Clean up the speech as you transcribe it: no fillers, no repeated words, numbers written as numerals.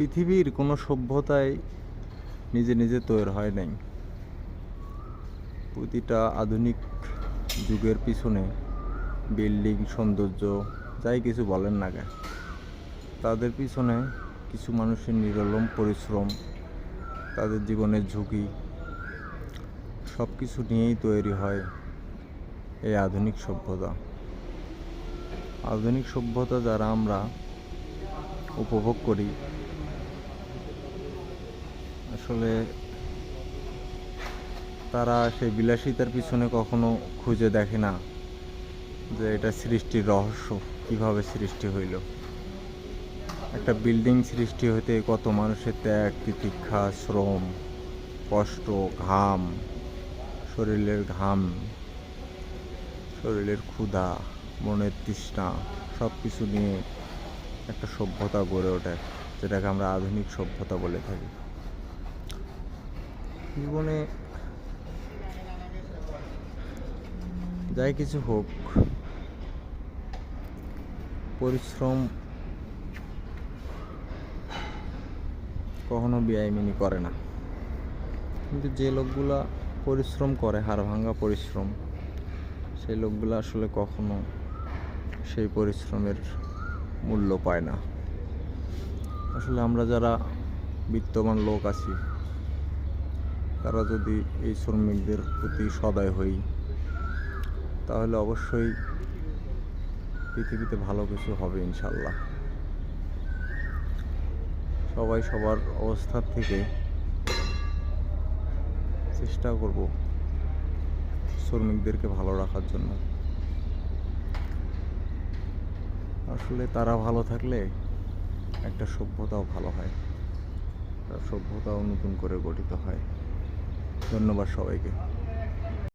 পৃথিবীর কোনো সভ্যতায় নিজে নিজে তৈরি হয় নাই। প্রতিটা আধুনিক যুগের পিছনে বিল্ডিং, সৌন্দর্য, যাই কিছু বলেন না কেন, তাদের পিছনে কিছু মানুষের নিরলম পরিশ্রম, তাদের জীবনের ঝুঁকি, সব কিছু নিয়েই তৈরি হয় এই আধুনিক সভ্যতা। আধুনিক সভ্যতা যারা আমরা উপভোগ করি, আসলে তারা সেই বিলাসিতার পিছনে কখনো খুঁজে দেখে না যে এটা সৃষ্টির রহস্য, কিভাবে সৃষ্টি হইল। একটা বিল্ডিং সৃষ্টি হতে কত মানুষের ত্যাগ, তিতিক্ষা, শ্রম, কষ্ট, ঘাম, শরীরের ঘাম, শরীরের ক্ষুধা, মনের তৃষ্ণা, সব কিছু নিয়ে একটা সভ্যতা গড়ে ওঠে, যেটাকে আমরা আধুনিক সভ্যতা বলে থাকি। জীবনে যাই কিছু হোক, পরিশ্রম কখনো বেআইনি করে না। কিন্তু যে লোকগুলা পরিশ্রম করে, হাড় ভাঙা পরিশ্রম, সেই লোকগুলো আসলে কখনো সেই পরিশ্রমের মূল্য পায় না। আসলে আমরা যারা বিত্তবান লোক আছি, তারা যদি এই শ্রমিকদের প্রতি সদয় হই, তাহলে অবশ্যই পৃথিবীতে ভালো কিছু হবে ইনশাল্লাহ। সবাই সবার অবস্থার থেকে চেষ্টা করব শ্রমিকদেরকে ভালো রাখার জন্য। আসলে তারা ভালো থাকলে একটা সভ্যতাও ভালো হয়, সভ্যতাও নতুন করে গঠিত হয়। ধন্যবাদ সবাইকে।